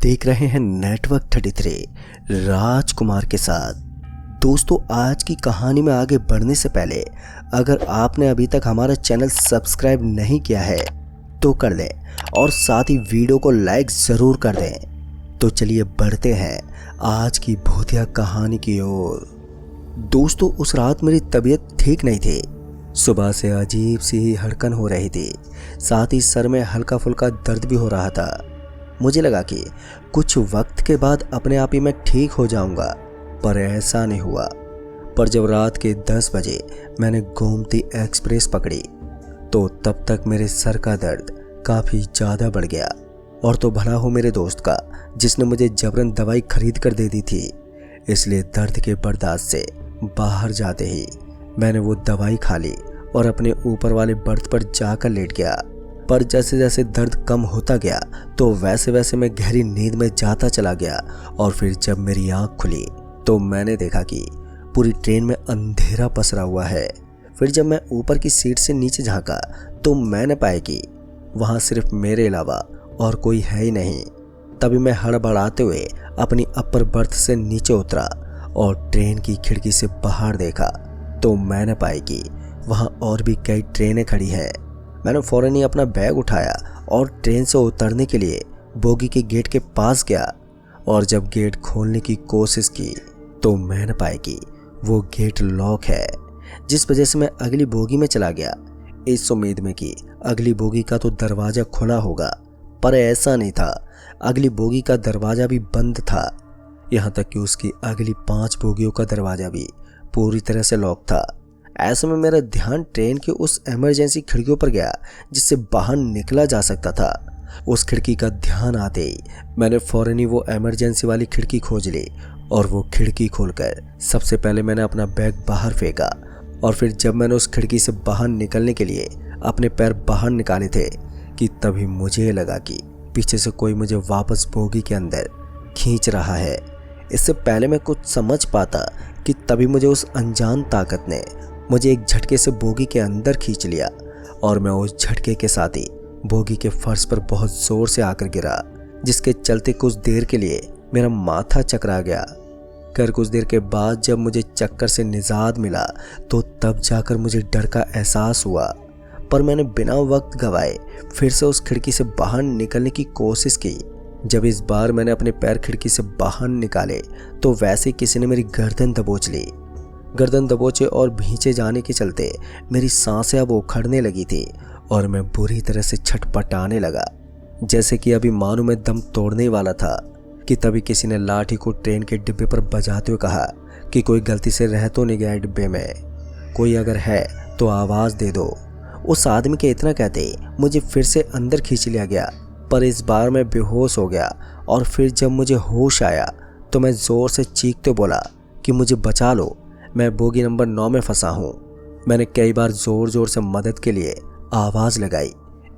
देख रहे हैं नेटवर्क 33 राजकुमार के साथ। दोस्तों, आज की कहानी में आगे बढ़ने से पहले अगर आपने अभी तक हमारा चैनल सब्सक्राइब नहीं किया है तो कर लें और साथ ही वीडियो को लाइक ज़रूर कर दें। तो चलिए बढ़ते हैं आज की भूतिया कहानी की ओर। दोस्तों, उस रात मेरी तबीयत ठीक नहीं थी। सुबह से अजीब सी हड़कन हो रही थी, साथ ही सर में हल्का फुल्का दर्द भी हो रहा था। मुझे लगा कि कुछ वक्त के बाद अपने आप ही मैं ठीक हो जाऊंगा, पर ऐसा नहीं हुआ। पर जब रात के 10 बजे मैंने गोमती एक्सप्रेस पकड़ी तो तब तक मेरे सर का दर्द काफ़ी ज़्यादा बढ़ गया। और तो भला हो मेरे दोस्त का, जिसने मुझे जबरन दवाई खरीद कर दे दी थी। इसलिए दर्द के बर्दाश्त से बाहर जाते ही मैंने वो दवाई खा ली और अपने ऊपर वाले बर्थ पर जाकर लेट गया। पर जैसे जैसे दर्द कम होता गया तो वैसे वैसे मैं गहरी नींद में जाता चला गया। और फिर जब मेरी आँख खुली तो मैंने देखा कि पूरी ट्रेन में अंधेरा पसरा हुआ है। फिर जब मैं ऊपर की सीट से नीचे झांका तो मैंने पाया कि वहाँ सिर्फ मेरे अलावा और कोई है ही नहीं। तभी मैं हड़बड़ाते हुए अपनी अपर बर्थ से नीचे उतरा और ट्रेन की खिड़की से बाहर देखा तो मैंने पाया कि वहाँ और भी कई ट्रेनें खड़ी हैं। मैंने फौरन ही अपना बैग उठाया और ट्रेन से उतरने के लिए बोगी के गेट के पास गया। और जब गेट खोलने की कोशिश की तो मैंने पाया कि वो गेट लॉक है, जिस वजह से मैं अगली बोगी में चला गया, इस उम्मीद में कि अगली बोगी का तो दरवाज़ा खुला होगा। पर ऐसा नहीं था, अगली बोगी का दरवाज़ा भी बंद था। यहाँ तक कि उसकी अगली 5 बोगियों का दरवाज़ा भी पूरी तरह से लॉक था। ऐसे में मेरा ध्यान ट्रेन की उस इमरजेंसी खिड़कियों पर गया जिससे बाहर निकला जा सकता था। उस खिड़की का ध्यान आते ही मैंने फौरन ही वो इमरजेंसी वाली खिड़की खोज ली और वो खिड़की खोलकर सबसे पहले मैंने अपना बैग बाहर फेंका। और फिर जब मैंने उस खिड़की से बाहर निकलने के लिए अपने पैर बाहर निकाले थे कि तभी मुझे लगा कि पीछे से कोई मुझे वापस बोगी के अंदर खींच रहा है। इससे पहले मैं कुछ समझ पाता कि तभी मुझे उस अनजान ताकत ने मुझे एक झटके से बोगी के अंदर खींच लिया और मैं उस झटके के साथ ही बोगी के फर्श पर बहुत जोर से आकर गिरा, जिसके चलते कुछ देर के लिए मेरा माथा चकरा गया। कर कुछ देर के बाद जब मुझे चक्कर से निजात मिला तो तब जाकर मुझे डर का एहसास हुआ। पर मैंने बिना वक्त गवाए फिर से उस खिड़की से बाहर निकलने की कोशिश की। जब इस बार मैंने अपने पैर खिड़की से बाहर निकाले तो वैसे किसी ने मेरी गर्दन दबोच ली। गर्दन दबोचे और भींचे जाने के चलते मेरी सांसें अब उखड़ने लगी थी और मैं बुरी तरह से छटपटाने लगा, जैसे कि अभी मानो मैं दम तोड़ने वाला था। कि तभी किसी ने लाठी को ट्रेन के डिब्बे पर बजाते हुए कहा कि कोई गलती से रह तो नहीं गया डिब्बे में, कोई अगर है तो आवाज़ दे दो। उस आदमी के इतना कहते मुझे फिर से अंदर खींच लिया गया, पर इस बार मैं बेहोश हो गया। और फिर जब मुझे होश आया तो मैं ज़ोर से चीखते बोला कि मुझे बचा लो, मैं बोगी नंबर 9 में फंसा हूँ। मैंने कई बार ज़ोर ज़ोर से मदद के लिए आवाज़ लगाई,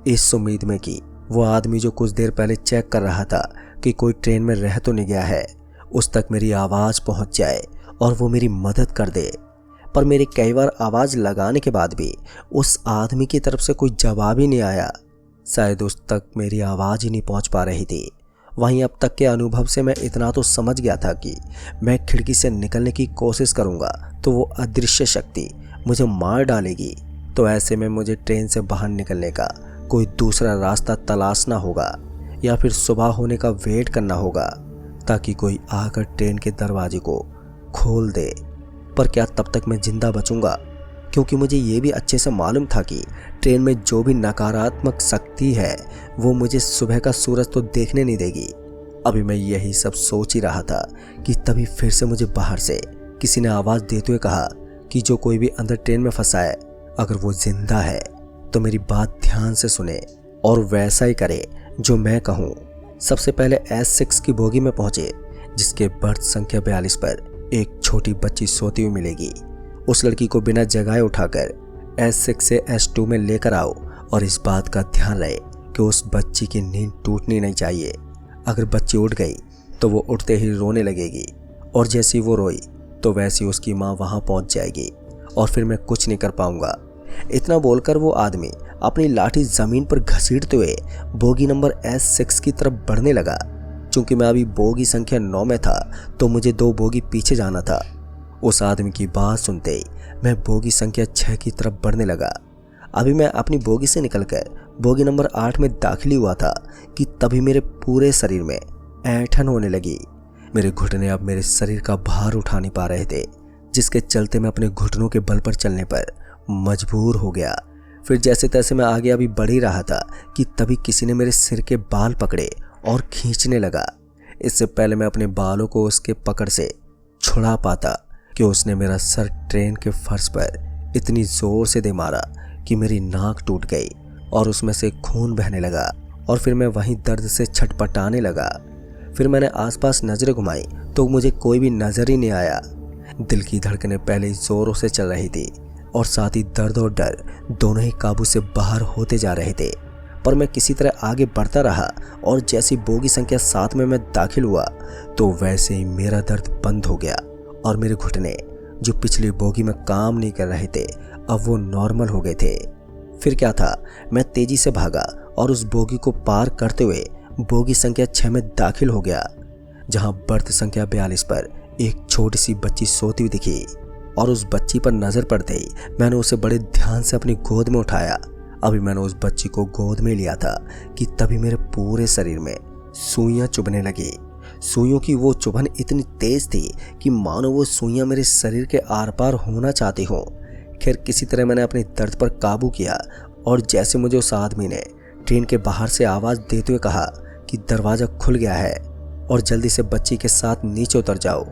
इस उम्मीद में कि वो आदमी जो कुछ देर पहले चेक कर रहा था कि कोई ट्रेन में रह तो नहीं गया है, उस तक मेरी आवाज़ पहुँच जाए और वो मेरी मदद कर दे। पर मेरी कई बार आवाज़ लगाने के बाद भी उस आदमी की तरफ से कोई जवाब ही नहीं आया। शायद उस तक मेरी आवाज़ ही नहीं पहुँच पा रही थी। वहीं अब तक के अनुभव से मैं इतना तो समझ गया था कि मैं खिड़की से निकलने की कोशिश करूंगा तो वो अदृश्य शक्ति मुझे मार डालेगी। तो ऐसे में मुझे ट्रेन से बाहर निकलने का कोई दूसरा रास्ता तलाशना होगा या फिर सुबह होने का वेट करना होगा ताकि कोई आकर ट्रेन के दरवाजे को खोल दे। पर क्या तब तक मैं जिंदा बचूंगा? क्योंकि मुझे ये भी अच्छे से मालूम था कि ट्रेन में जो भी नकारात्मक शक्ति है वो मुझे सुबह का सूरज तो देखने नहीं देगी। अभी मैं यही सब सोच ही रहा था कि तभी फिर से मुझे बाहर से किसी ने आवाज़ देते हुए कहा कि जो कोई भी अंदर ट्रेन में फंसा है, अगर वो जिंदा है तो मेरी बात ध्यान से सुने और वैसा ही करे जो मैं कहूँ। सबसे पहले S6 की बोगी में पहुँचे, जिसके बर्थ संख्या 42 पर एक छोटी बच्ची सोती हुई मिलेगी। उस लड़की को बिना जगाए उठाकर S6 से S2 में लेकर आओ और इस बात का ध्यान रहे कि उस बच्ची की नींद टूटनी नहीं चाहिए। अगर बच्ची उठ गई तो वो उठते ही रोने लगेगी और जैसी वो रोई तो वैसी उसकी माँ वहाँ पहुँच जाएगी और फिर मैं कुछ नहीं कर पाऊँगा। इतना बोलकर वो आदमी अपनी लाठी ज़मीन पर घसीटते हुए बोगी नंबर S6 की तरफ बढ़ने लगा। चूंकि मैं अभी बोगी संख्या 9 में था तो मुझे 2 बोगी पीछे जाना था। उस आदमी की बात सुनते ही मैं बोगी संख्या 6 की तरफ बढ़ने लगा। अभी मैं अपनी बोगी से निकलकर बोगी नंबर 8 में दाखिल हुआ था कि तभी मेरे पूरे शरीर में ऐंठन होने लगी। मेरे घुटने अब मेरे शरीर का भार उठा नहीं पा रहे थे, जिसके चलते मैं अपने घुटनों के बल पर चलने पर मजबूर हो गया। फिर जैसे तैसे मैं आगे अभी बढ़ ही रहा था कि तभी किसी ने मेरे सिर के बाल पकड़े और खींचने लगा। इससे पहले मैं अपने बालों को उसके पकड़ से छुड़ा पाता कि उसने मेरा सर ट्रेन के फर्श पर इतनी जोर से दे मारा कि मेरी नाक टूट गई और उसमें से खून बहने लगा। और फिर मैं वहीं दर्द से छटपटाने लगा। फिर मैंने आसपास नजरें घुमाई तो मुझे कोई भी नजर ही नहीं आया। दिल की धड़कनें पहले ही जोरों से चल रही थी और साथ ही दर्द और डर दोनों ही काबू से बाहर होते जा रहे थे। पर मैं किसी तरह आगे बढ़ता रहा और जैसी बोगी संख्या 7 में मैं दाखिल हुआ तो वैसे ही मेरा दर्द बंद हो गया और मेरे घुटने जो पिछली बोगी में काम नहीं कर रहे थे अब वो नॉर्मल हो गए थे। फिर क्या था, मैं तेजी से भागा और उस बोगी को पार करते हुए बोगी संख्या 6 में दाखिल हो गया, जहां बर्थ संख्या 42 पर एक छोटी सी बच्ची सोती हुई दिखी। और उस बच्ची पर नजर पड़ते ही मैंने उसे बड़े ध्यान से अपनी गोद में उठाया। अभी मैंने उस बच्ची को गोद में लिया था कि तभी मेरे पूरे शरीर में सुइयां चुभने लगी। सुइयों की वो चुभन इतनी तेज थी कि मानो वो सुइयां मेरे शरीर के आर पार होना चाहती हों। खैर किसी तरह मैंने अपने दर्द पर काबू किया और जैसे मुझे उस आदमी ने ट्रेन के बाहर से आवाज देते हुए कहा कि दरवाजा खुल गया है और जल्दी से बच्ची के साथ नीचे उतर जाओ,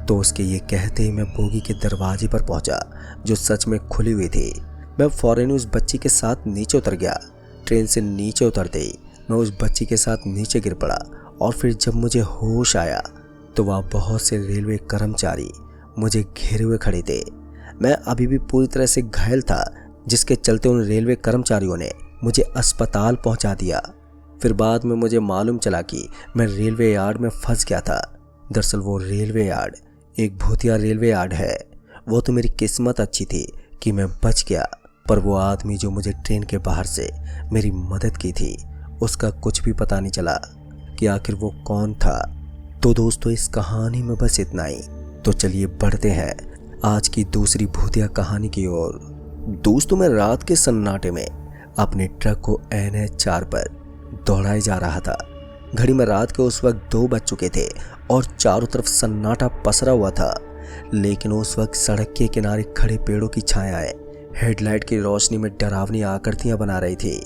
तो उसके ये कहते ही मैं बोगी के दरवाजे पर पहुंचा जो सच में खुली हुई थी। मैं फौरन उस बच्ची के साथ नीचे उतर गया। ट्रेन से नीचे उतरते ही मैं उस बच्ची के साथ नीचे गिर पड़ा और फिर जब मुझे होश आया तो वहाँ बहुत से रेलवे कर्मचारी मुझे घेरे हुए खड़े थे। मैं अभी भी पूरी तरह से घायल था, जिसके चलते उन रेलवे कर्मचारियों ने मुझे अस्पताल पहुंचा दिया। फिर बाद में मुझे मालूम चला कि मैं रेलवे यार्ड में फंस गया था। दरअसल वो रेलवे यार्ड एक भूतिया रेलवे यार्ड है। वो तो मेरी किस्मत अच्छी थी कि मैं बच गया, पर वो आदमी जो मुझे ट्रेन के बाहर से मेरी मदद की थी उसका कुछ भी पता नहीं चला कि आखिर वो कौन था। तो दोस्तों इस कहानी में बस इतना ही। तो चलिए बढ़ते हैं आज की दूसरी भूतिया कहानी की ओर। दोस्तों मैं रात के सन्नाटे में अपने ट्रक को NH4 पर दौड़ाए जा रहा था। घड़ी में रात के उस वक्त 2 बज चुके थे और चारों तरफ सन्नाटा पसरा हुआ था। लेकिन उस वक्त सड़क के किनारे खड़े पेड़ों की छायाएं हेडलाइट की रोशनी में डरावनी आकृतियां बना रही थी।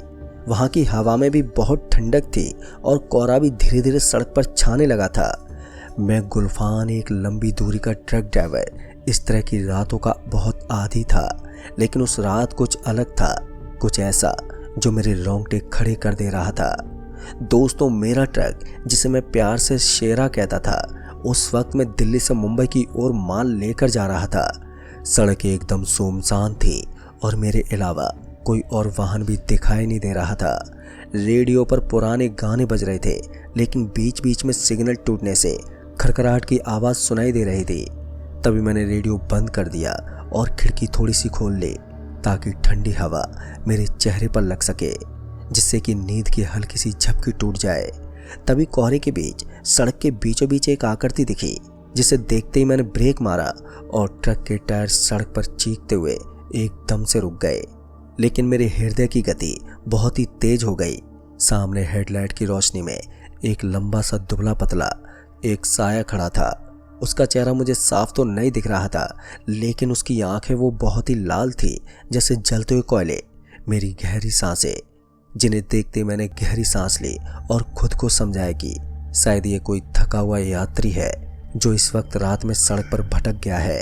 वहां की हवा में भी बहुत ठंडक थी और कोहरा भी धीरे धीरे सड़क पर छाने लगा था। मैं गुलफान एक लंबी दूरी का ट्रक ड्राइवर इस तरह की रातों का बहुत आदी था, लेकिन उस रात कुछ अलग था, कुछ ऐसा जो मेरे रोंगटे खड़े कर दे रहा था। दोस्तों मेरा ट्रक, जिसे मैं प्यार से शेरा कहता था, उस वक्त मैं दिल्ली से मुंबई की ओर माल लेकर जा रहा था। सड़क एकदम सुनसान थी और मेरे अलावा कोई और वाहन भी दिखाई नहीं दे रहा था। रेडियो पर पुराने गाने बज रहे थे, लेकिन बीच बीच में सिग्नल टूटने से खड़खड़ाहट की आवाज़ सुनाई दे रही थी। तभी मैंने रेडियो बंद कर दिया और खिड़की थोड़ी सी खोल ली ताकि ठंडी हवा मेरे चेहरे पर लग सके, जिससे कि नींद की हल्की सी झपकी टूट जाए। तभी कोहरे के बीच सड़क के बीचों बीच एक आकृति दिखी, जिसे देखते ही मैंने ब्रेक मारा और ट्रक के टायर सड़क पर चीखते हुए एकदम से रुक गए। लेकिन मेरे हृदय की गति बहुत ही तेज हो गई। सामने हेडलाइट की रोशनी में एक लंबा सा दुबला पतला एक साया खड़ा था। उसका चेहरा मुझे साफ तो नहीं दिख रहा था, लेकिन उसकी आंखें वो बहुत ही लाल थी जैसे जलते हुए कोयले। मेरी गहरी सांसें, जिन्हें देखते मैंने गहरी सांस ली और खुद को समझाया कि शायद ये कोई थका हुआ यात्री है जो इस वक्त रात में सड़क पर भटक गया है।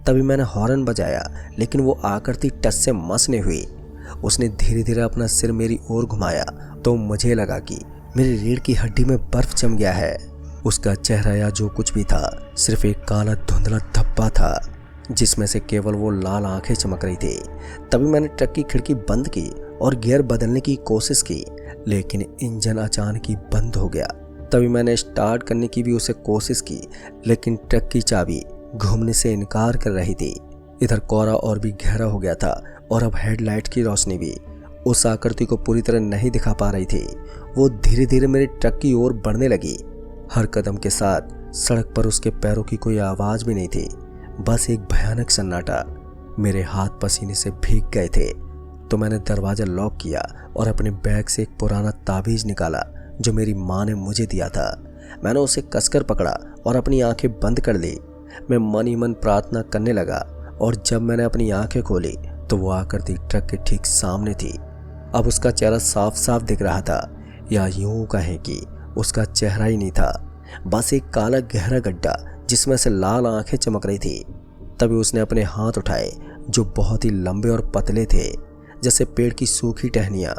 तभी मैंने हॉर्न बजाया, लेकिन वो आकृति टस से मस नहीं हुई। उसने धीरे धीरे अपना सिर मेरी ओर घुमाया तो मुझे लगा कि मेरी रीढ़ की हड्डी में बर्फ जम गया है। उसका चेहरा या जो कुछ भी था सिर्फ एक काला धुंधला धब्बा था, जिसमें से केवल वो लाल आंखें चमक रही थी। तभी मैंने ट्रक की खिड़की बंद की और गियर बदलने की कोशिश की, लेकिन इंजन अचानक ही बंद हो गया। तभी मैंने स्टार्ट करने की भी उसे कोशिश की, लेकिन ट्रक की चाबी घूमने से इनकार कर रही थी। इधर कोहरा और भी गहरा हो गया था और अब हेडलाइट की रोशनी भी उस आकृति को पूरी तरह नहीं दिखा पा रही थी। वो धीरे धीरे मेरे ट्रक की ओर बढ़ने लगी हर कदम के साथ सड़क पर उसके पैरों की कोई आवाज भी नहीं थी, बस एक भयानक सन्नाटा। मेरे हाथ पसीने से भीग गए थे तो मैंने दरवाजा लॉक किया और अपने बैग से एक पुराना ताबीज निकाला जो मेरी माँ ने मुझे दिया था। मैंने उसे कसकर पकड़ा और अपनी आंखें बंद कर ली। मैं मन ही मन प्रार्थना करने लगा और जब मैंने अपनी आंखें खोली तो वो आकृति ट्रक के ठीक सामने थी। अब उसका चेहरा साफ साफ दिख रहा था, या यूं कहें कि उसका चेहरा ही नहीं था, बस एक काला गहरा गड्ढा जिसमें से लाल आंखें चमक रही थी। तभी उसने अपने हाथ उठाए जो बहुत ही लंबे और पतले थे, जैसे पेड़ की सूखी टहनियाँ।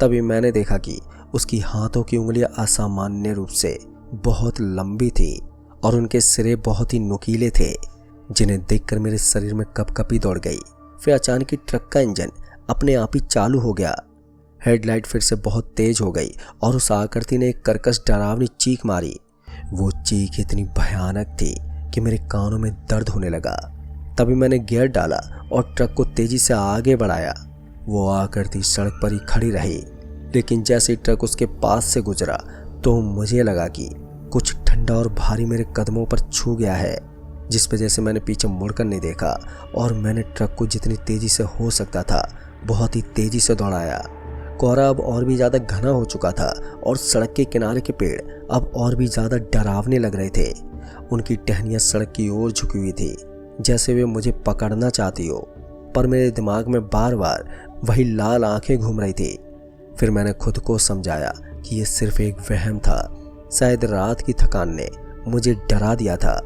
तभी मैंने देखा कि उसकी हाथों की उंगलियां असामान्य रूप से बहुत लंबी थी और उनके सिरे बहुत ही नुकीले थे, जिन्हें देखकर मेरे शरीर में कपकपी दौड़ गई। फिर अचानक ही ट्रक का इंजन अपने आप ही चालू हो गया। हेडलाइट फिर से बहुत तेज हो गई और उस आकृति ने एक कर्कश डरावनी चीख मारी। वो चीख इतनी भयानक थी कि मेरे कानों में दर्द होने लगा। तभी मैंने गियर डाला और ट्रक को तेजी से आगे बढ़ाया। वो आकृति सड़क पर ही खड़ी रही, लेकिन जैसे ही ट्रक उसके पास से गुजरा तो मुझे लगा कि कुछ ठंडा और भारी मेरे कदमों पर छू गया है, जिस वजह से मैंने पीछे मुड़कर नहीं देखा और मैंने ट्रक को जितनी तेजी से हो सकता था बहुत ही तेजी से दौड़ाया। कोहरा अब और भी ज़्यादा घना हो चुका था और सड़क के किनारे के पेड़ अब और भी ज़्यादा डरावने लग रहे थे। उनकी टहनियाँ सड़क की ओर झुकी हुई थी, जैसे वे मुझे पकड़ना चाहती हो, पर मेरे दिमाग में बार बार वही लाल आंखें घूम रही थी। फिर मैंने खुद को समझाया कि ये सिर्फ एक वहम था, शायद रात की थकान ने मुझे डरा दिया था,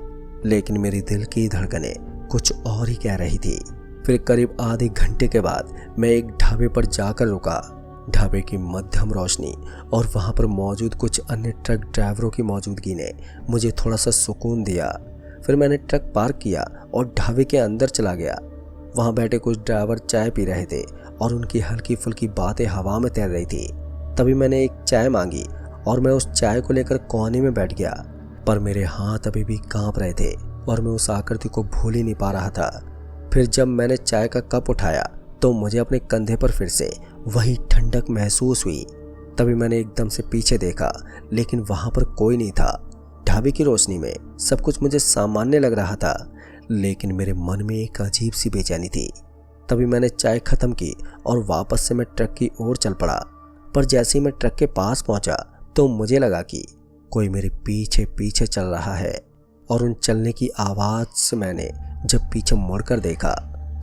लेकिन मेरी दिल की धड़कनें कुछ और ही कह रही थी। फिर करीब आधे घंटे के बाद मैं एक ढाबे पर जाकर रुका। ढाबे की मध्यम रोशनी और वहां पर मौजूद कुछ अन्य ट्रक ड्राइवरों की मौजूदगी ने मुझे थोड़ा सा सुकून दिया। फिर मैंने ट्रक पार्क किया और ढाबे के अंदर चला गया। वहां बैठे कुछ ड्राइवर चाय पी रहे थे और उनकी हल्की फुल्की बातें हवा में तैर रही थी। तभी मैंने एक चाय मांगी और मैं उस चाय को लेकर कोने में बैठ गया, पर मेरे हाथ अभी भी कांप रहे थे और मैं उस आकृति को भूल ही नहीं पा रहा था। फिर जब मैंने चाय का कप उठाया तो मुझे अपने कंधे पर फिर से वही ठंडक महसूस हुई। तभी मैंने एकदम से पीछे देखा, लेकिन वहां पर कोई नहीं था। ढाबे की रोशनी में सब कुछ मुझे सामान्य लग रहा था, लेकिन मेरे मन में एक अजीब सी बेचैनी थी। तभी मैंने चाय खत्म की और वापस से मैं ट्रक की ओर चल पड़ा। पर जैसे ही मैं ट्रक के पास पहुंचा तो मुझे लगा कि कोई मेरे पीछे पीछे चल रहा है, और उन चलने की आवाज से मैंने जब पीछे मुड़कर देखा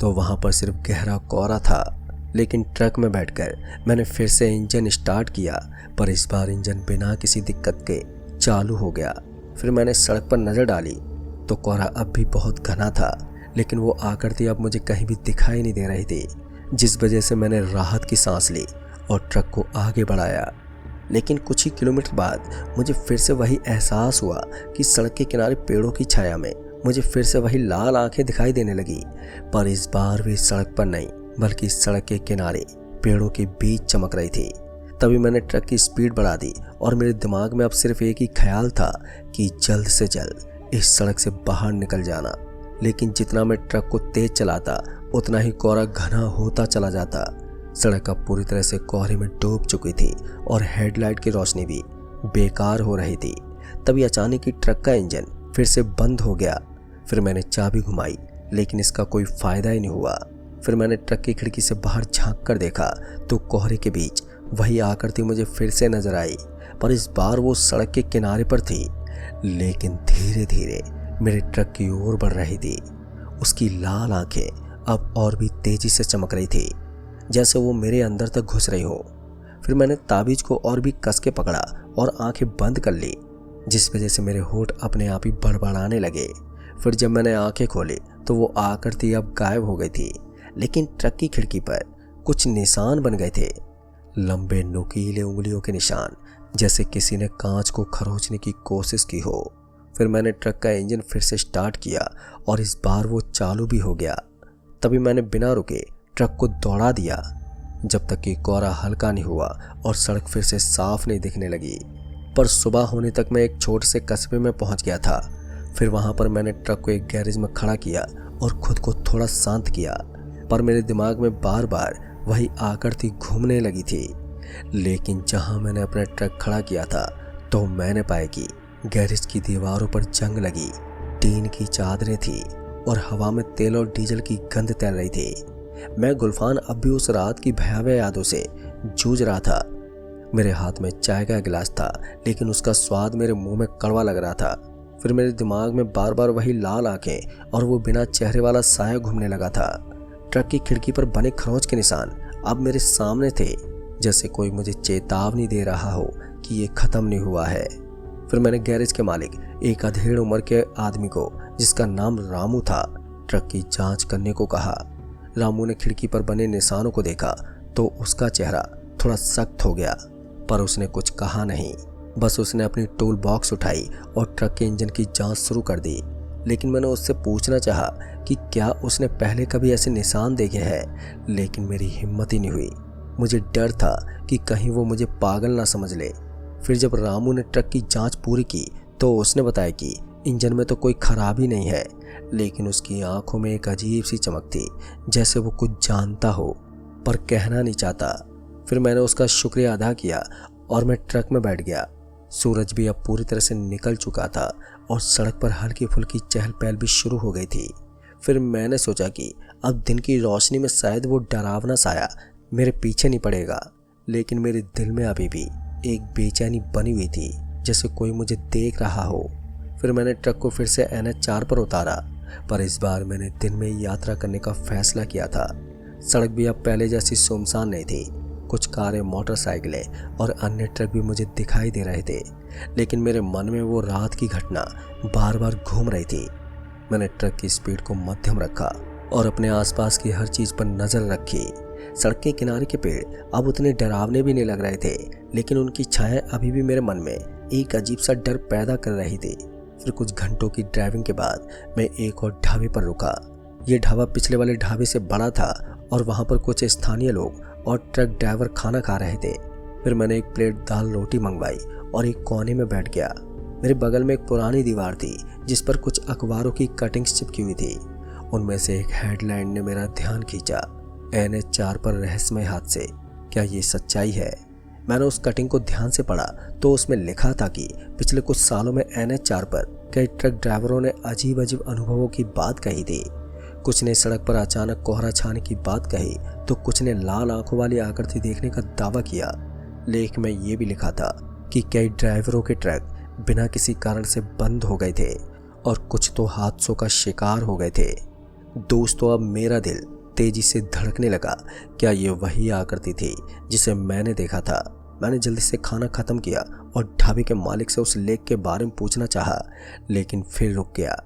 तो वहां पर सिर्फ गहरा कोहरा था। लेकिन ट्रक में बैठकर मैंने फिर से इंजन स्टार्ट किया, पर इस बार इंजन बिना किसी दिक्कत के चालू हो गया। फिर मैंने सड़क पर नजर डाली तो कोहरा अब भी बहुत घना था, लेकिन वो आकृति अब मुझे कहीं भी दिखाई नहीं दे रही थी, जिस वजह से मैंने राहत की सांस ली और ट्रक को आगे बढ़ाया। लेकिन कुछ ही किलोमीटर बाद मुझे फिर से वही एहसास हुआ कि सड़क के किनारे पेड़ों की छाया में मुझे फिर से वही लाल आंखें दिखाई देने लगी, पर इस बार वे सड़क पर नहीं बल्कि सड़क के किनारे पेड़ों के बीच चमक रही थी। तभी मैंने ट्रक की स्पीड बढ़ा दी और मेरे दिमाग में अब सिर्फ एक ही ख्याल था कि जल्द से जल्द इस सड़क से बाहर निकल जाना। लेकिन जितना मैं ट्रक को तेज चलाता उतना ही कोहरा घना होता चला जाता। सड़क अब पूरी तरह से कोहरे में डूब चुकी थी और हेडलाइट की रोशनी भी बेकार हो रही थी। तभी अचानक ही ट्रक का इंजन फिर से बंद हो गया। फिर मैंने चाबी घुमाई, लेकिन इसका कोई फायदा ही नहीं हुआ। फिर मैंने ट्रक की खिड़की से बाहर झांक कर देखा तो कोहरे के बीच वही आकृति मुझे फिर से नजर आई, पर इस बार वो सड़क के किनारे पर थी, लेकिन धीरे धीरे मेरे ट्रक की ओर बढ़ रही थी। उसकी लाल आंखें अब और भी तेजी से चमक रही थी, जैसे वो मेरे अंदर तक घुस रही हो। फिर मैंने ताबीज को और भी कस के पकड़ा और आंखें बंद कर ली, जिस वजह से मेरे होंठ अपने आप ही बड़बड़ाने लगे। फिर जब मैंने आंखें खोली तो वो आकृति अब गायब हो गई थी, लेकिन ट्रक की खिड़की पर कुछ निशान बन गए थे, लंबे नुकीले उंगलियों के निशान, जैसे किसी ने कांच को खरोचने की कोशिश की हो। फिर मैंने ट्रक का इंजन फिर से स्टार्ट किया और इस बार वो चालू भी हो गया। तभी मैंने बिना रुके ट्रक को दौड़ा दिया, जब तक कि कोहरा हल्का नहीं हुआ और सड़क फिर से साफ नहीं दिखने लगी। पर सुबह होने तक मैं एक छोटे से कस्बे में पहुंच गया था। फिर वहां पर मैंने ट्रक को एक गैरेज में खड़ा किया और खुद को थोड़ा शांत किया, पर मेरे दिमाग में बार बार वही आकृति घूमने लगी थी। लेकिन जहां मैंने अपना ट्रक खड़ा किया था तो मैंने पाया कि गैरेज की दीवारों पर जंग लगी टीन की चादरें थी और हवा में तेल और डीजल की गंध तैर रही थी। मैं गुलफान अब भी उस रात की भयावह यादों से जूझ रहा था। मेरे हाथ में चाय का गिलास था, लेकिन उसका स्वाद मेरे मुंह में कड़वा लग रहा था। फिर मेरे दिमाग में बार बार वही लाल आंखें और वो बिना चेहरे वाला साया घूमने लगा था। ट्रक की खिड़की पर बने खरोंच के निशान अब मेरे सामने थे, जैसे कोई मुझे चेतावनी दे रहा हो कि ये खत्म नहीं हुआ है। फिर मैंने गैरेज के मालिक, एक अधेड़ उम्र के आदमी को, जिसका नाम रामू था, ट्रक की जांच करने को कहा। रामू ने खिड़की पर बने निशानों को देखा तो उसका चेहरा थोड़ा सख्त हो गया, पर उसने कुछ कहा नहीं। बस उसने अपनी टूल बॉक्स उठाई और ट्रक के इंजन की जांच शुरू कर दी। लेकिन मैंने उससे पूछना चाहा कि क्या उसने पहले कभी ऐसे निशान देखे हैं, लेकिन मेरी हिम्मत ही नहीं हुई। मुझे डर था कि कहीं वो मुझे पागल ना समझ ले। फिर जब रामू ने ट्रक की जांच पूरी की तो उसने बताया कि इंजन में तो कोई खराबी नहीं है, लेकिन उसकी आंखों में एक अजीब सी चमक थी, जैसे वो कुछ जानता हो पर कहना नहीं चाहता। फिर मैंने उसका शुक्रिया अदा किया और मैं ट्रक में बैठ गया। सूरज भी अब पूरी तरह से निकल चुका था और सड़क पर हल्की फुल्की चहल पहल भी शुरू हो गई थी। फिर मैंने सोचा कि अब दिन की रोशनी में शायद वो डरावना साया मेरे पीछे नहीं पड़ेगा, लेकिन मेरे दिल में अभी भी एक बेचैनी बनी हुई थी, जैसे कोई मुझे देख रहा हो। फिर मैंने ट्रक को फिर से NH4 पर उतारा, पर इस बार मैंने दिन में यात्रा करने का फैसला किया था। सड़क भी अब पहले जैसी सुनसान नहीं थी। कुछ कारें, मोटरसाइकिलें और अन्य ट्रक भी मुझे दिखाई दे रहे थे, लेकिन मेरे मन में वो रात की घटना बार बार घूम रही थी। मैंने ट्रक की स्पीड को मध्यम रखा और अपने आसपास की हर चीज़ पर नज़र रखी। सड़क के किनारे के पेड़ अब उतने डरावने भी नहीं लग रहे थे, लेकिन उनकी छाया अभी भी मेरे मन में एक अजीब सा डर पैदा कर रही थी। फिर कुछ घंटों की ड्राइविंग के बाद मैं एक और ढाबे पर रुका। ये ढाबा पिछले वाले ढाबे से बड़ा था और वहाँ पर कुछ स्थानीय लोग और ट्रक ड्राइवर खाना खा रहे थे। फिर मैंने एक प्लेट दाल रोटी मंगवाई और एक कोने में बैठ गया। मेरे बगल में एक पुरानी दीवार थी जिस पर कुछ अखबारों की कटिंग्स चिपकी हुई थी। उनमें से एक हेडलाइन ने मेरा ध्यान खींचा, NH4 पर रहस्यमय हादसे, क्या ये सच्चाई है? मैंने उस कटिंग को ध्यान से पढ़ा तो उसमें लिखा था कि पिछले कुछ सालों में NH4 पर कई ट्रक ड्राइवरों ने अजीब अजीब अनुभवों की बात कही थी। कुछ ने सड़क पर अचानक कोहरा छाने की बात कही तो कुछ ने लाल आंखों वाली आकृति देखने का दावा किया। लेख में ये भी लिखा था कि कई ड्राइवरों के ट्रक बिना किसी कारण से बंद हो गए थे और कुछ तो हादसों का शिकार हो गए थे। दोस्तों, अब मेरा दिल तेजी से धड़कने लगा। क्या ये वही आकृति थी जिसे मैंने देखा था? मैंने जल्दी से खाना खत्म किया और ढाबे के मालिक से उस लेख के बारे में पूछना चाहा, लेकिन फिर रुक गया।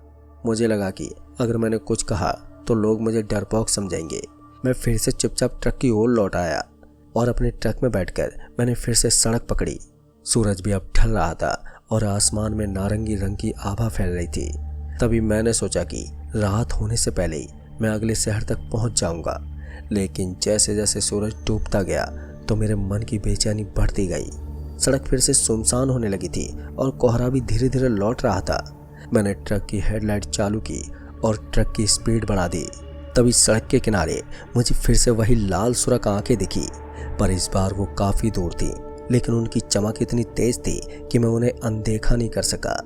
मुझे लगा कि अगर मैंने कुछ कहा तो लोग मुझे डरपोक समझेंगे। मैं फिर से चुपचाप ट्रक की ओर लौट आया और अपने ट्रक में बैठकर मैंने फिर से सड़क पकड़ी। सूरज भी अब ढल रहा था और आसमान में नारंगी रंग की आभा फैल रही थी। तभी मैंने सोचा कि रात होने से पहले ही मैं अगले शहर तक पहुंच जाऊंगा। लेकिन जैसे जैसे सूरज डूबता गया तो मेरे मन की बेचैनी बढ़ती गई। सड़क फिर से सुनसान होने लगी थी और कोहरा भी धीरे धीरे लौट रहा था। मैंने ट्रक की हेडलाइट चालू की और ट्रक की स्पीड बढ़ा दी। तभी सड़क के किनारे मुझे फिर से वही लाल सुर्ख आंखें दिखी, पर इस बार वो काफ़ी दूर थी, लेकिन उनकी चमक इतनी तेज थी कि मैं उन्हें अनदेखा नहीं कर सका।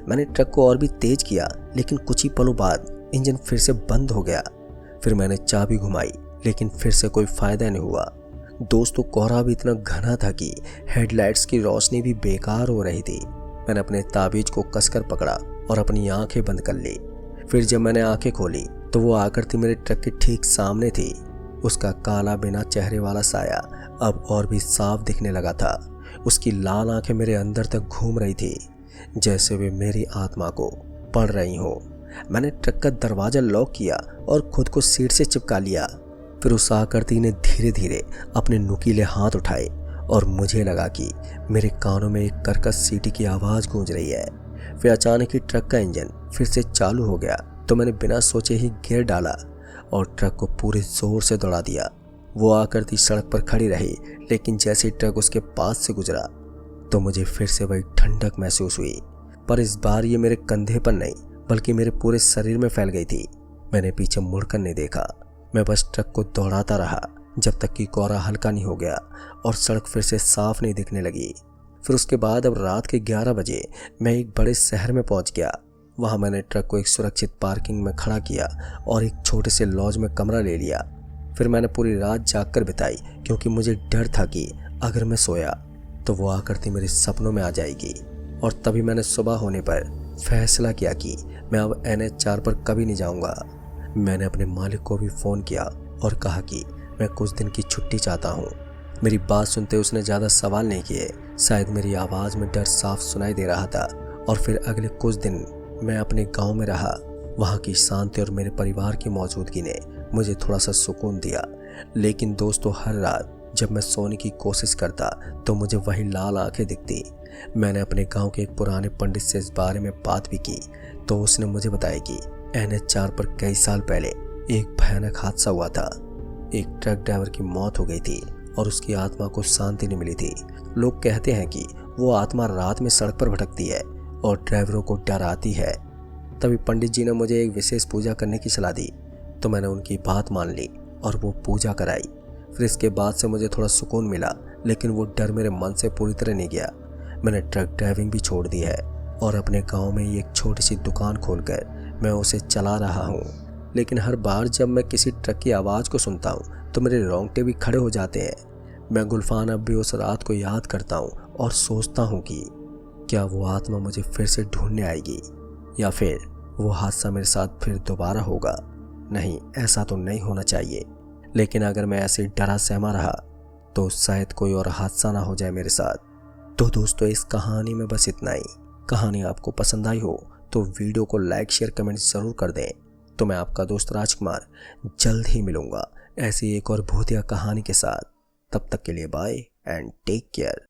मैंने ट्रक को और भी तेज किया, लेकिन कुछ ही पलों बाद इंजन फिर से बंद हो गया। फिर मैंने चाबी घुमाई, लेकिन फिर से कोई फायदा नहीं हुआ। दोस्तों, कोहरा भी इतना घना था कि हेडलाइट्स की रोशनी भी बेकार हो रही थी। मैंने अपने ताबीज को कसकर पकड़ा और अपनी आंखें बंद कर ली। फिर जब मैंने आंखें खोली तो वो आकृति मेरे ट्रक के ठीक सामने थी। उसका काला बिना चेहरे वाला साया अब और भी साफ दिखने लगा था। उसकी लाल आंखें मेरे अंदर तक घूम रही थी, जैसे वे मेरी आत्मा को पढ़ रही हो। मैंने ट्रक का दरवाजा लॉक किया और खुद को सीट से चिपका लिया। फिर उस आकृति ने धीरे धीरे अपने नुकीले हाथ उठाए और मुझे लगा कि मेरे कानों में एक कर्कश सीटी की आवाज़ गूंज रही है। फिर अचानक ही ट्रक का इंजन फिर से चालू हो गया तो मैंने बिना सोचे ही गियर डाला और ट्रक को पूरे जोर से दौड़ा दिया। वो आकृति सड़क पर खड़ी रही, लेकिन जैसे ही ट्रक उसके पास से गुजरा तो मुझे फिर से वही ठंडक महसूस हुई, पर इस बार ये मेरे कंधे पर नहीं बल्कि मेरे पूरे शरीर में फैल गई थी। मैंने पीछे मुड़कर नहीं देखा। मैं बस ट्रक को दौड़ाता रहा जब तक कि कोहरा हल्का नहीं हो गया और सड़क फिर से साफ नहीं दिखने लगी। फिर उसके बाद अब रात के 11 बजे मैं एक बड़े शहर में पहुंच गया। वहां मैंने ट्रक को एक सुरक्षित पार्किंग में खड़ा किया और एक छोटे से लॉज में कमरा ले लिया। फिर मैंने पूरी रात जागकर बिताई, क्योंकि मुझे डर था कि अगर मैं सोया तो वो आकृति मेरे सपनों में आ जाएगी। और तभी मैंने सुबह होने पर फैसला किया कि मैं अब NH4 पर कभी नहीं जाऊंगा। मैंने अपने मालिक को भी फ़ोन किया और कहा कि मैं कुछ दिन की छुट्टी चाहता हूँ। मेरी बात सुनते उसने ज़्यादा सवाल नहीं किए। शायद मेरी आवाज़ में डर साफ सुनाई दे रहा था। और फिर अगले कुछ दिन मैं अपने गांव में रहा। वहाँ की शांति और मेरे परिवार की मौजूदगी ने मुझे थोड़ा सा सुकून दिया। लेकिन दोस्तों, हर रात जब मैं सोने की कोशिश करता तो मुझे वही लाल आंखें दिखती। मैंने अपने गांव के एक पुराने पंडित से इस बारे में बात भी की, तो उसने मुझे बताया कि NH4 पर कई साल पहले एक भयानक हादसा हुआ था। एक ट्रक ड्राइवर की मौत हो गई थी और उसकी आत्मा को शांति नहीं मिली थी। लोग कहते हैं कि वो आत्मा रात में सड़क पर भटकती है और ड्राइवरों को डराती है। तभी पंडित जी ने मुझे एक विशेष पूजा करने की सलाह दी, तो मैंने उनकी बात मान ली और वो पूजा कराई। फिर इसके बाद से मुझे थोड़ा सुकून मिला, लेकिन वो डर मेरे मन से पूरी तरह नहीं गया। मैंने ट्रक ड्राइविंग भी छोड़ दी है और अपने गांव में ही एक छोटी सी दुकान खोलकर मैं उसे चला रहा हूँ। लेकिन हर बार जब मैं किसी ट्रक की आवाज़ को सुनता हूँ तो मेरे रोंगटे भी खड़े हो जाते हैं। मैं गुलफान अब भी उस रात को याद करता हूँ और सोचता हूँ कि क्या वो आत्मा मुझे फिर से ढूंढने आएगी, या फिर वो हादसा मेरे साथ फिर दोबारा होगा। नहीं, ऐसा तो नहीं होना चाहिए। लेकिन अगर मैं ऐसे डरा सहमा रहा तो शायद कोई और हादसा ना हो जाए मेरे साथ। तो दोस्तों, इस कहानी में बस इतना ही। कहानी आपको पसंद आई हो तो वीडियो को लाइक, शेयर, कमेंट जरूर कर दें। तो मैं आपका दोस्त राजकुमार जल्द ही मिलूंगा ऐसी एक और भूतिया कहानी के साथ। तब तक के लिए बाय एंड टेक केयर।